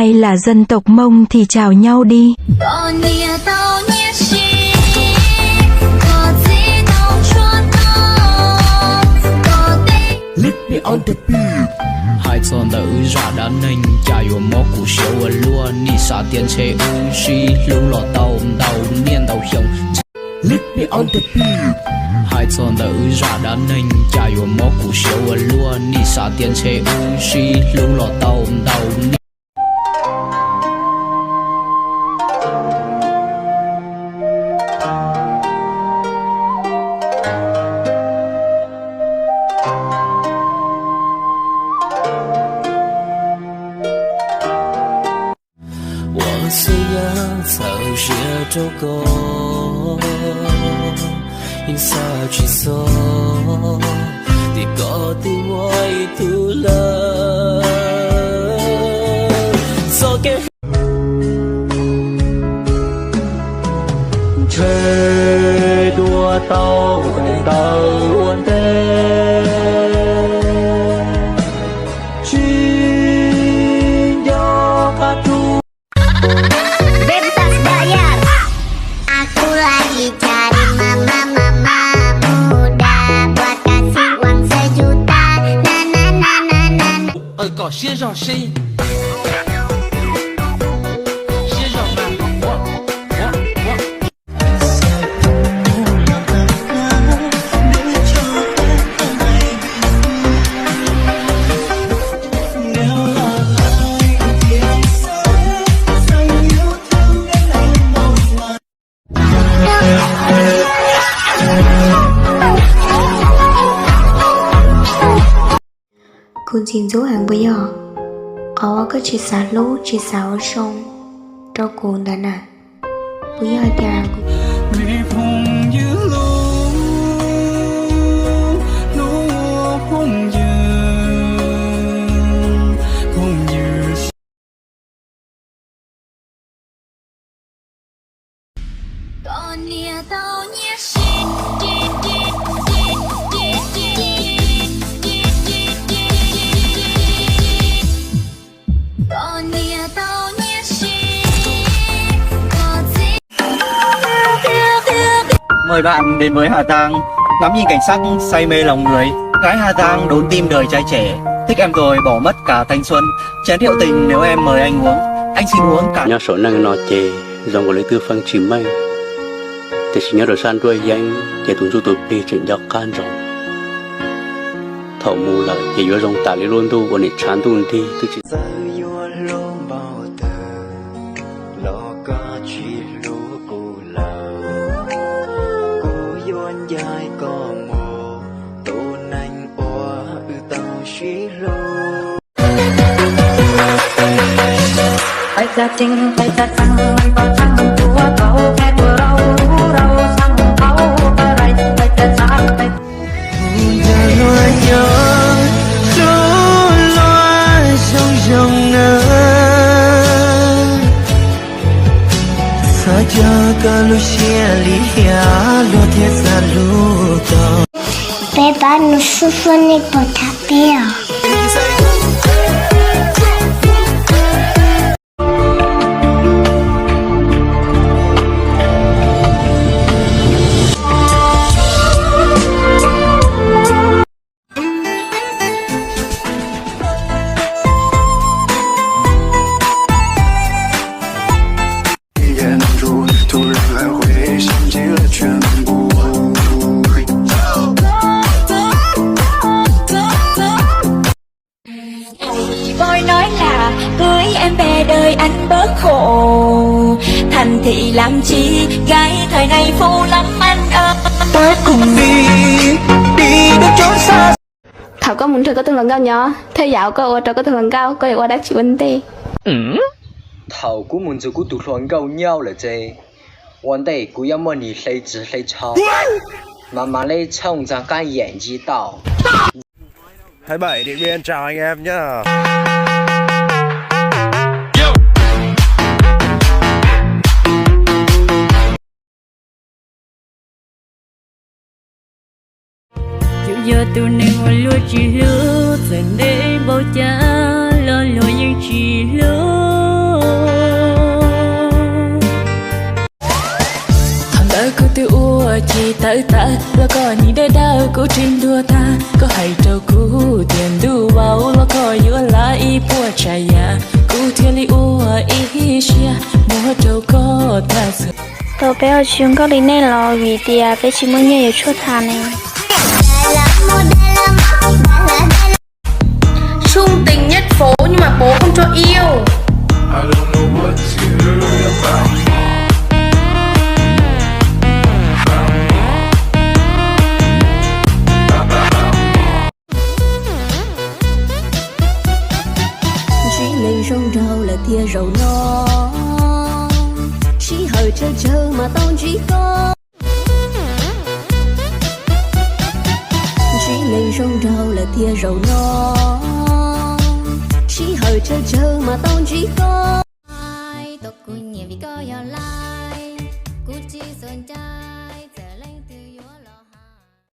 ai là dân tộc Mông thì chào nhau đi. Hai chân đã ư ra đã nành chả yếu mó củ siêu ở lúa nị xa tiền chế ư suy lưu lọ tàu đầu niên đầu hiông. Hai chân đã ư ra đã nành chả yếu mó củ siêu ở lúa nị xa tiền chế ư suy lưu lọ tàu đầu niên.虽然早些周过，因啥去说，你搞得我一吐了，做给。吹多刀刀的，去要卡住。先让谁？先让我。Kun xin dấu hàng bây giờ ở cái chỉ xả lú chỉ xả ở sông cho cuốn đã nè bây giờ thì Mời bạn đến với Hà Giang, ngắm nhìn cảnh sắc say mê lòng người. Gái Hà Giang đốn tim đời trai trẻ, thích em rồi bỏ mất cả thanh xuân. Chén rượu tình nếu em mời anh uống, anh xin uống cả. Nhớ số năng nọ chê, dòng của lấy tư phân chìm mây. Thì chỉ nhớ đồ san đuôi danh, để tụi tụi đi chuyện dọc can rộng. Thảo mù lời, để yếu rong tả lý luôn tu, còn để chán tu đi, tôi chỉ. Hãy ra chinh, hãy ra tăng, hãy có tăng của cậu, kẻ của rau sang áo ta rai, hãy ra sáng, hãy. Giờ loài nhớ, chú loài sông sông nơ, sa cha cả lu xia li hia, lu thế sa lu to. Bé ba nó su ni bột tháp bia. Anh bớt khổ thành thị làm chi gái thời này phô lắm anh ơi Ta cùng đi đến chỗ xa. Thảo có muốn thử có tương lần cao nhỏ theo dạo có ở có tương lần cao có qua đắc chịu vấn đề. Thảo cũng muốn cho cũng tụ lần cao nhau là chứ vấn đề cũng要么你谁直谁抄慢慢来冲着干演技到 27 Điện Biên chào anh em nhá. Giờ tụi này hoa lúa chỉ lúa giờ đây bao cha lo lo nhưng chỉ lúa tới ta lo có nhị đôi đau cú trên đua ta có hay trâu cú tiền đu vào lo có yếu lá y bùa trái ya cú thiên li ua y xia mua trâu có ta sợ tôi bé ở trường có lý này lo vì tia bé chỉ muốn nhớ chút thà này Trung tình nhất phố nhưng mà bố không cho yêu. Chỉ lên rong rau là tia rau no, chỉ hơi trơ trơ mà tao chỉ có. Chỉ lên rong rau là tia rau no, chỉ hơi trơ trơ mà tao chỉ có. Ai tộc cô nhẹ vì có yêu lại, cô chỉ sơn cha.